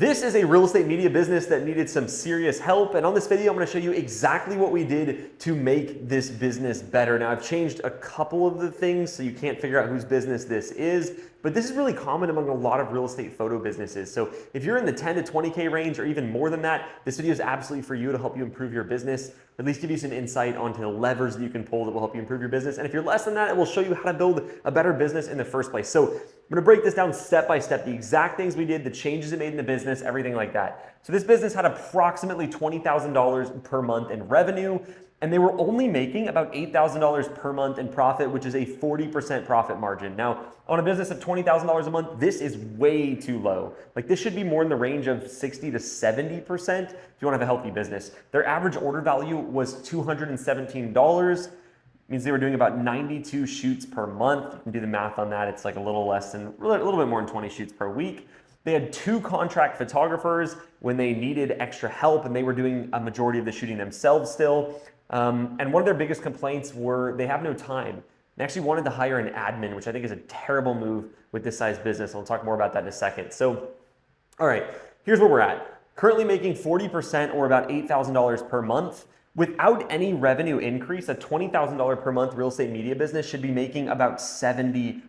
This is a real estate media business that needed some serious help, and on this video I'm going to show you exactly what we did to make this business better. Now I've changed a couple of the things so you can't figure out whose business this is, but this is really common among a lot of real estate photo businesses. So if you're in the 10 to 20K range or even more than that, this video is absolutely for you to help you improve your business, or at least give you some insight onto the levers that you can pull that will help you improve your business. And if you're less than that, it will show you how to build a better business in the first place. So I'm gonna break this down step by step, the exact things we did, the changes it made in the business, everything like that. So this business had approximately $20,000 per month in revenue, and they were only making about $8,000 per month in profit, which is a 40% profit margin. Now, on a business of $20,000 a month, this is way too low. Like this should be more in the range of 60 to 70% if you wanna have a healthy business. Their average order value was $217. Means they were doing about 92 shoots per month. You can do the math on that. It's like a little less than, a little bit more than 20 shoots per week. They had 2 contract photographers when they needed extra help, and they were doing a majority of the shooting themselves still. And one of their biggest complaints were they have no time. They actually wanted to hire an admin, which I think is a terrible move with this size business. I'll talk more about that in a second. So, all right, here's where we're at. Currently making 40% or about $8,000 per month. Without any revenue increase, a $20,000 per month real estate media business should be making about 70%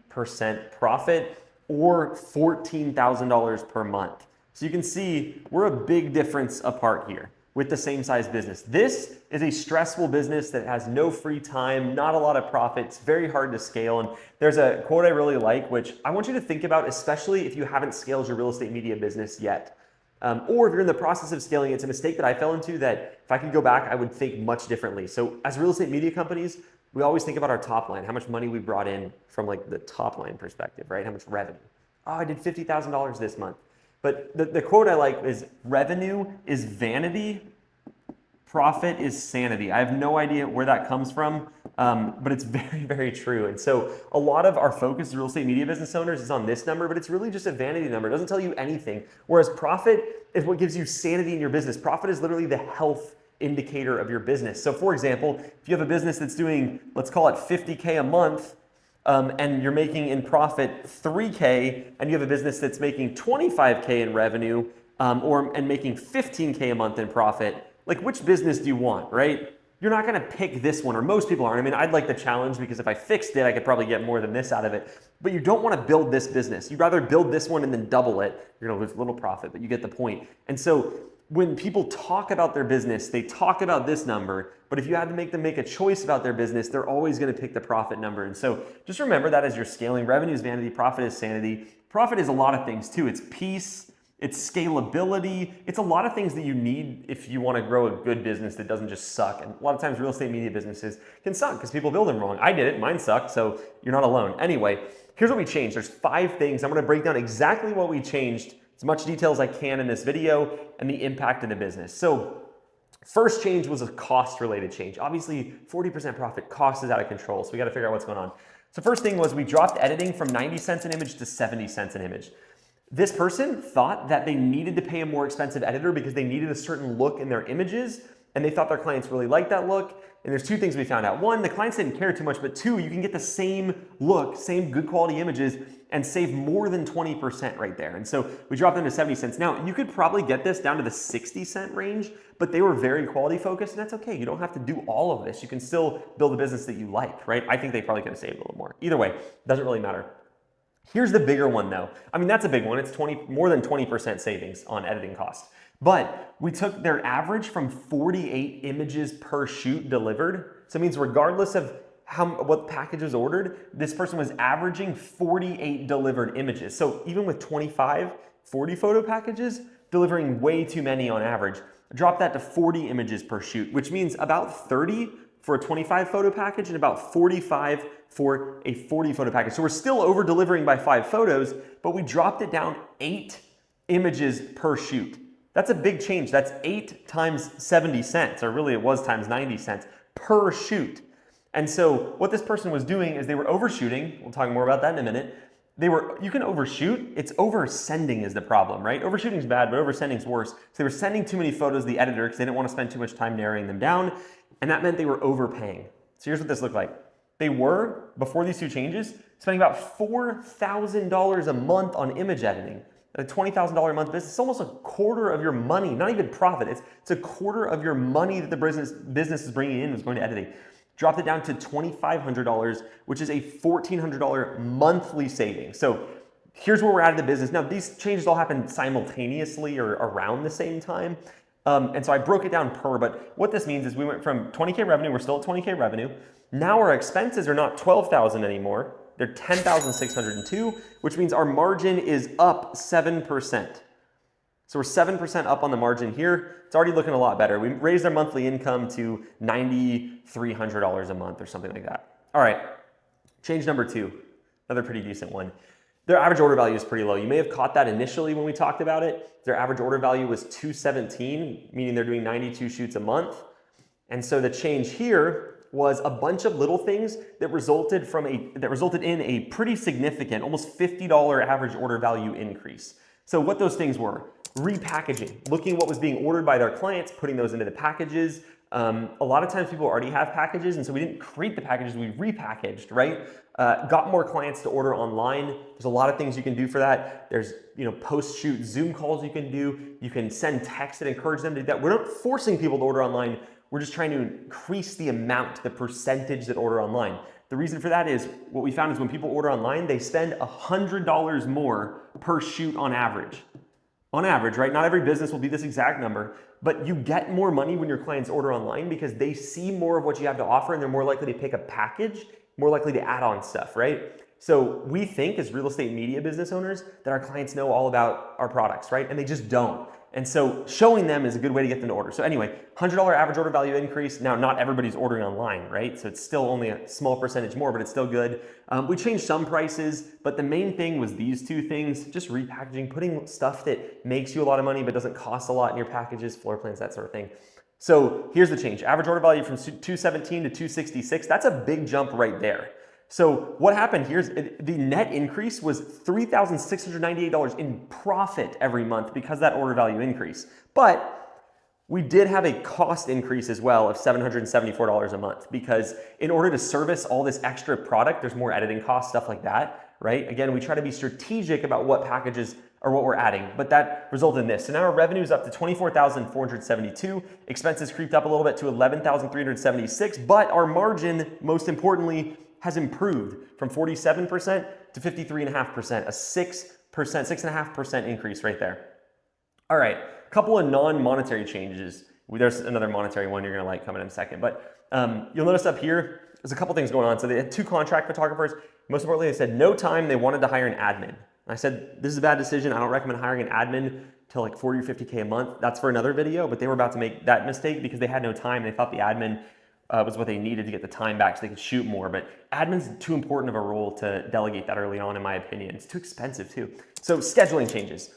profit or $14,000 per month. So you can see we're a big difference apart here with the same size business. This is a stressful business that has no free time, not a lot of profits, very hard to scale. And there's a quote I really like, which I want you to think about, especially if you haven't scaled your real estate media business yet. Or if you're in the process of scaling, it's a mistake that I fell into that if I could go back, I would think much differently. So as real estate media companies, we always think about our top line, how much money we brought in from like the top line perspective, right? How much revenue. Oh, I did $50,000 this month. But the quote I like is, revenue is vanity, profit is sanity. I have no idea where that comes from, but it's very, very true. And so a lot of our focus as real estate media business owners is on this number, but it's really just a vanity number. It doesn't tell you anything. Whereas profit is what gives you sanity in your business. Profit is literally the health indicator of your business. So for example, if you have a business that's doing, let's call it 50K a month, and you're making in profit 3K, and you have a business that's making 25K in revenue, and making 15K a month in profit, like which business do you want, right? You're not gonna pick this one, or most people aren't. I mean, I'd like the challenge because if I fixed it, I could probably get more than this out of it. But you don't wanna build this business. You'd rather build this one and then double it. You're gonna lose a little profit, but you get the point. And so when people talk about their business, they talk about this number, but if you had to make them make a choice about their business, they're always gonna pick the profit number. And so just remember that as you're scaling. Revenue is vanity, profit is sanity. Profit is a lot of things too. It's peace, it's scalability. It's a lot of things that you need if you want to grow a good business that doesn't just suck. And a lot of times real estate media businesses can suck because people build them wrong. I did it, mine sucked, so you're not alone. Anyway, here's what we changed. There's 5 things. I'm going to break down exactly what we changed, as much detail as I can in this video, and the impact of the business. So first change was a cost-related change. Obviously, 40% profit, cost is out of control, so we got to figure out what's going on. So first thing was we dropped editing from 90 cents an image to 70 cents an image. This person thought that they needed to pay a more expensive editor because they needed a certain look in their images, and they thought their clients really liked that look. And there's 2 things we found out. 1, the clients didn't care too much, but 2, you can get the same look, same good quality images, and save more than 20% right there. And so we dropped them to 70 cents. Now, you could probably get this down to the 60-cent range, but they were very quality focused, and that's okay. You don't have to do all of this. You can still build a business that you like, right? I think they probably could have saved a little more. Either way, doesn't really matter. Here's the bigger one though. I mean, that's a big one. It's more than 20% savings on editing costs. But we took their average from 48 images per shoot delivered. So it means regardless of what package was ordered, this person was averaging 48 delivered images. So even with 25, 40 photo packages, delivering way too many on average, drop that to 40 images per shoot, which means about 30 for a 25 photo package and about 45 for a 40 photo package. So we're still over delivering by 5 photos, but we dropped it down 8 images per shoot. That's a big change. That's 8 times 70 cents, or really it was times 90 cents per shoot. And so what this person was doing is they were overshooting. We'll talk more about that in a minute. You can overshoot. It's oversending is the problem, right? Overshooting is bad, but oversending is worse. So they were sending too many photos to the editor because they didn't want to spend too much time narrowing them down. And that meant they were overpaying. So here's what this looked like. They were, before these 2 changes, spending about $4,000 a month on image editing. a $20,000 a month business, it's almost a quarter of your money, not even profit. It's a quarter of your money that the business is bringing in is going to editing. Dropped it down to $2,500, which is a $1,400 monthly savings. So here's where we're at in the business. Now, these changes all happen simultaneously or around the same time. And so I broke it down per, but what this means is we went from 20K revenue, we're still at 20K revenue. Now our expenses are not 12,000 anymore. They're 10,602, which means our margin is up 7%. So we're 7% up on the margin here. It's already looking a lot better. We raised our monthly income to $9,300 a month or something like that. All right, change number 2, another pretty decent one. Their average order value is pretty low. You may have caught that initially when we talked about it. Their average order value was $217, meaning they're doing 92 shoots a month. And so the change here was a bunch of little things that resulted in a pretty significant, almost $50 average order value increase. So what those things were: repackaging, looking at what was being ordered by their clients, putting those into the packages. A lot of times people already have packages, and so we didn't create the packages, we repackaged, right? Got more clients to order online. There's a lot of things you can do for that. There's, post-shoot Zoom calls you can do. You can send texts that encourage them to do that. We're not forcing people to order online. We're just trying to increase the amount, the percentage that order online. The reason for that is what we found is when people order online, they spend $100 more per shoot on average. On average, right? Not every business will be this exact number, but you get more money when your clients order online because they see more of what you have to offer and they're more likely to pick a package, more likely to add on stuff, right? So we think as real estate media business owners that our clients know all about our products, right? And they just don't. And so showing them is a good way to get them to order. So anyway, $100 average order value increase. Now, not everybody's ordering online, right? So it's still only a small percentage more, but it's still good. We changed some prices, but the main thing was these 2 things: just repackaging, putting stuff that makes you a lot of money but doesn't cost a lot in your packages, floor plans, that sort of thing. So here's the change. Average order value from 217 to 266. That's a big jump right there. So what happened here is the net increase was $3,698 in profit every month because of that order value increase. But we did have a cost increase as well of $774 a month because in order to service all this extra product, there's more editing costs, stuff like that, right? Again, we try to be strategic about what packages or what we're adding, but that resulted in this. So now our revenue is up to $24,472. Expenses creeped up a little bit to $11,376, but our margin, most importantly, has improved from 47% to 53.5%, a 6.5% increase right there. All right, a couple of non-monetary changes. There's another monetary one you're gonna like coming in a second, but you'll notice up here, there's a couple things going on. So they had 2 contract photographers. Most importantly, they said no time, they wanted to hire an admin. I said, this is a bad decision. I don't recommend hiring an admin till like 40 or 50K a month. That's for another video, but they were about to make that mistake because they had no time. They thought the admin was what they needed to get the time back so they could shoot more. But admin's too important of a role to delegate that early on, in my opinion. It's too expensive too. So scheduling changes.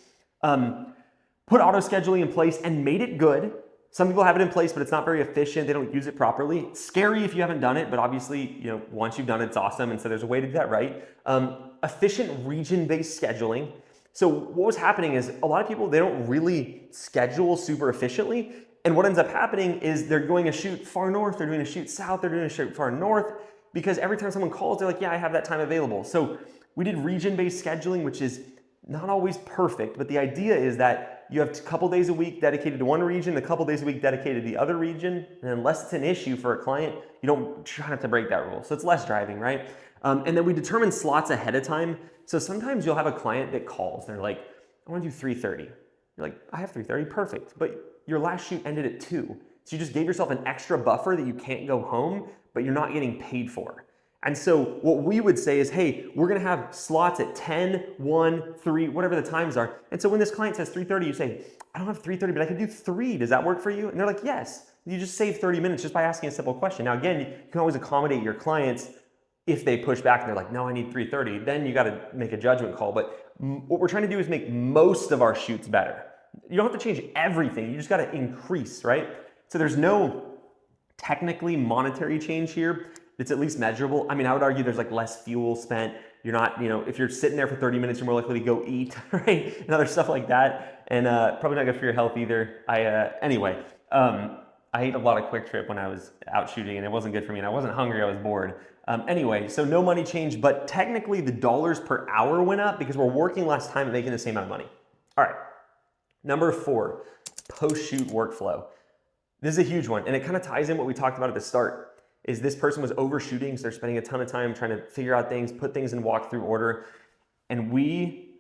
Put auto scheduling in place and made it good. Some people have it in place, but it's not very efficient. They don't use it properly. It's scary if you haven't done it, but obviously, once you've done it, it's awesome. And so there's a way to do that right. Efficient region-based scheduling. So what was happening is a lot of people, they don't really schedule super efficiently. And what ends up happening is they're going to shoot far north, they're doing a shoot south, they're doing a shoot far north, because every time someone calls, they're like, yeah, I have that time available. So we did region-based scheduling, which is not always perfect, but the idea is that you have a couple days a week dedicated to one region, a couple days a week dedicated to the other region, and unless it's an issue for a client, you don't try not to break that rule. So it's less driving, right? And then we determine slots ahead of time. So sometimes you'll have a client that calls, they're like, I want to do 3:30. You're like, I have 3:30, perfect. But your last shoot ended at 2. So you just gave yourself an extra buffer that you can't go home, but you're not getting paid for. And so what we would say is, hey, we're gonna have slots at 10, 1, 3, whatever the times are. And so when this client says 3:30, you say, I don't have 3:30, but I can do 3. Does that work for you? And they're like, yes. You just save 30 minutes just by asking a simple question. Now again, you can always accommodate your clients if they push back and they're like, no, I need 3:30. Then you gotta make a judgment call. But what we're trying to do is make most of our shoots better. You don't have to change everything. You just got to increase, right? So there's no technically monetary change here. It's at least measurable. I mean, I would argue there's like less fuel spent. You're not, if you're sitting there for 30 minutes, you're more likely to go eat, right? And other stuff like that. And probably not good for your health either. Anyway, I ate a lot of Quick Trip when I was out shooting and it wasn't good for me. And I wasn't hungry, I was bored. Anyway, so no money change, but technically the dollars per hour went up because we're working less time and making the same amount of money. All right, number 4, post-shoot workflow. This is a huge one, and it kind of ties in what we talked about at the start, is this person was overshooting, so they're spending a ton of time trying to figure out things, put things in walkthrough order, and we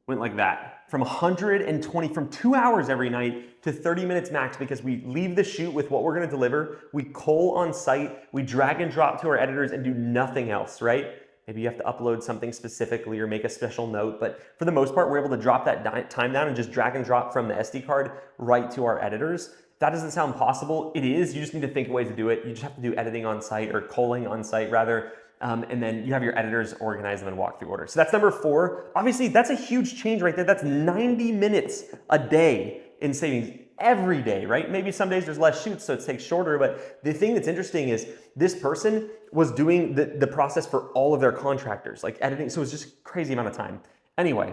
went like that. From 2 hours every night to 30 minutes max, because we leave the shoot with what we're gonna deliver, we cull on site, we drag and drop to our editors and do nothing else, right? Maybe you have to upload something specifically or make a special note, but for the most part, we're able to drop that time down and just drag and drop from the SD card right to our editors. That doesn't sound possible. It is, you just need to think of ways to do it. You just have to do editing on site, or culling on site rather, and then you have your editors organize them and walk through order. So that's number 4. Obviously, that's a huge change right there. That's 90 minutes a day in savings every day, right? Maybe some days there's less shoots, so it takes shorter, but the thing that's interesting is this person was doing the process for all of their contractors, like editing, so it was just crazy amount of time. Anyway,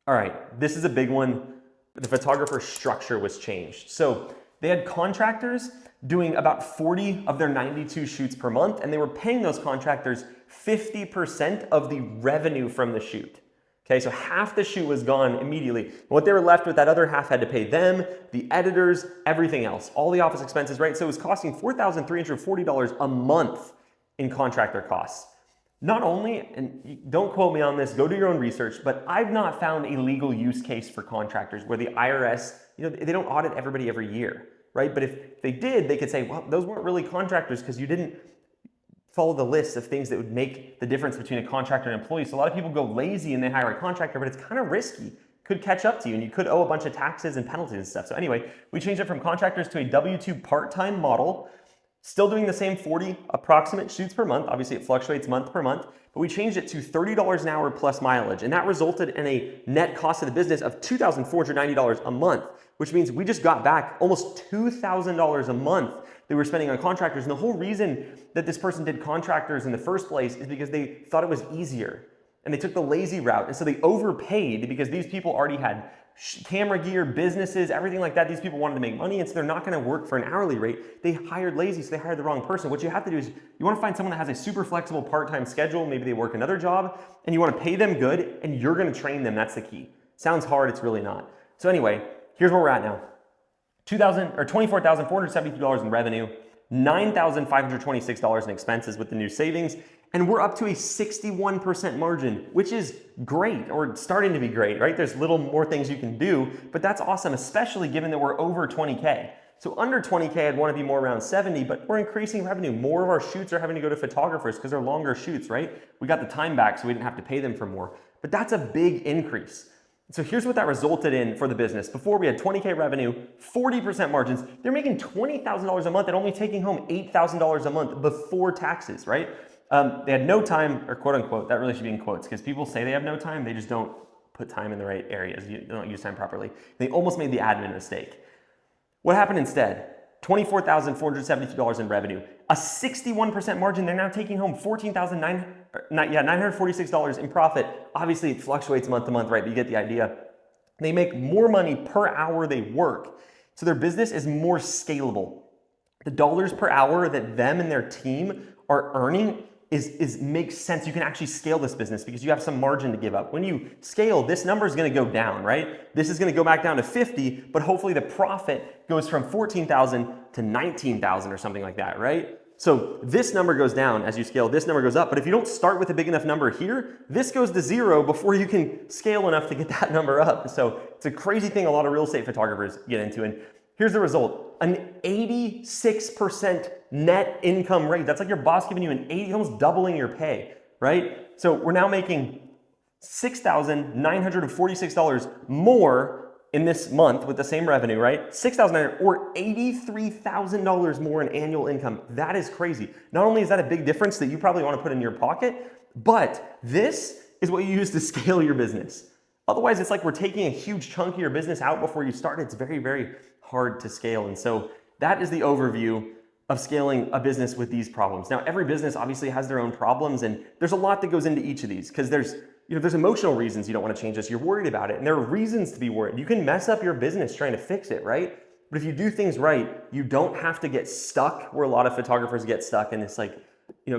all right, this is a big one. The photographer structure was changed. So they had contractors doing about 40 of their 92 shoots per month, and they were paying those contractors 50% of the revenue from the shoot. Okay, so half the shoot was gone immediately. What they were left with, that other half had to pay them, the editors, everything else, all the office expenses, right? So it was costing $4,340 a month in contractor costs. Not only, and don't quote me on this, go do your own research, but I've not found a legal use case for contractors where the IRS, they don't audit everybody every year, right? But if they did, they could say, well, those weren't really contractors because you didn't follow the list of things that would make the difference between a contractor and employee. So a lot of people go lazy and they hire a contractor, but it's kind of risky. Could catch up to you and you could owe a bunch of taxes and penalties and stuff. So anyway, we changed it from contractors to a W-2 part-time model. Still doing the same 40 approximate shoots per month. Obviously it fluctuates month per month, but we changed it to $30 an hour plus mileage. And that resulted in a net cost of the business of $2,490 a month, which means we just got back almost $2,000 a month that we were spending on contractors. And the whole reason that this person did contractors in the first place is because they thought it was easier and they took the lazy route. And so they overpaid because these people already had camera gear, businesses, everything like that. These people wanted to make money, and so they're not going to work for an hourly rate. They hired lazy, so they hired the wrong person. What you have to do is you want to find someone that has a super flexible part-time schedule. Maybe they work another job, and you want to pay them good, and you're going to train them. That's the key. Sounds hard, it's really not. So anyway, here's where we're at now. $24,472 in revenue, $9,526 in expenses with the new savings, and we're up to a 61% margin, which is great, or starting to be great, right? There's little more things you can do, but that's awesome, especially given that we're over 20K. So under 20K, I'd want to be more around 70, but we're increasing revenue. More of our shoots are having to go to photographers because they're longer shoots, right? We got the time back, so we didn't have to pay them for more, but that's a big increase. So here's what that resulted in for the business. Before we had 20K revenue, 40% margins. They're making $20,000 a month and only taking home $8,000 a month before taxes, right? They had no time, or quote unquote, that really should be in quotes, because people say they have no time, they just don't put time in the right areas. They don't use time properly. They almost made the admin mistake. What happened instead? $24,472 in revenue, a 61% margin. They're now taking home $946 in profit. Obviously, it fluctuates month to month, right? But you get the idea. They make more money per hour they work, so their business is more scalable. The dollars per hour that them and their team are earning makes sense. You can actually scale this business because you have some margin to give up. When you scale, this number is going to go down, right? This is going to go back down to 50, but hopefully the profit goes from 14,000 to 19,000 or something like that, right? So this number goes down as you scale, this number goes up, but if you don't start with a big enough number here, this goes to 0 before you can scale enough to get that number up. So it's a crazy thing a lot of real estate photographers get into, and here's the result, an 86% net income rate. That's like your boss giving you almost doubling your pay, right? So we're now making $6,946 more in this month with the same revenue, right? $6,900 or $83,000 more in annual income. That is crazy. Not only is that a big difference that you probably want to put in your pocket, but this is what you use to scale your business. Otherwise, it's like we're taking a huge chunk of your business out before you start. It's very, very hard to scale. And so that is the overview of scaling a business with these problems. Now, every business obviously has their own problems, and there's a lot that goes into each of these because there's emotional reasons you don't want to change this. You're worried about it, and there are reasons to be worried. You can mess up your business trying to fix it, right? But if you do things right, you don't have to get stuck where a lot of photographers get stuck in this, like,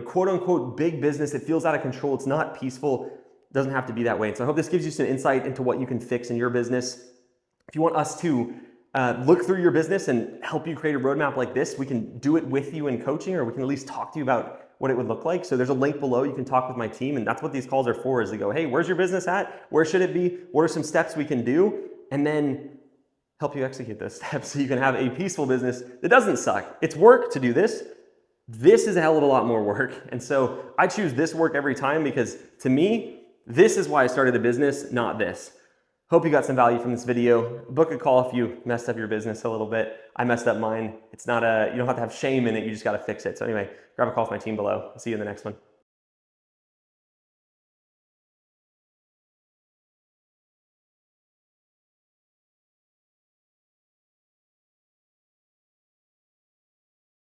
quote unquote big business that feels out of control. It's not peaceful. It doesn't have to be that way. And so I hope this gives you some insight into what you can fix in your business. If you want us to look through your business and help you create a roadmap like this, we can do it with you in coaching, or we can at least talk to you about what it would look like. So there's a link below. You can talk with my team, and that's what these calls are for, is to go, hey, where's your business at? Where should it be? What are some steps we can do? And then help you execute those steps so you can have a peaceful business that doesn't suck. It's work to do this. This is a hell of a lot more work. And so I choose this work every time, because to me, this is why I started a business, not this. Hope you got some value from this video. Book a call if you messed up your business a little bit. I messed up mine. It's not you don't have to have shame in it. You just got to fix it. So anyway, grab a call with my team below. I'll see you in the next one.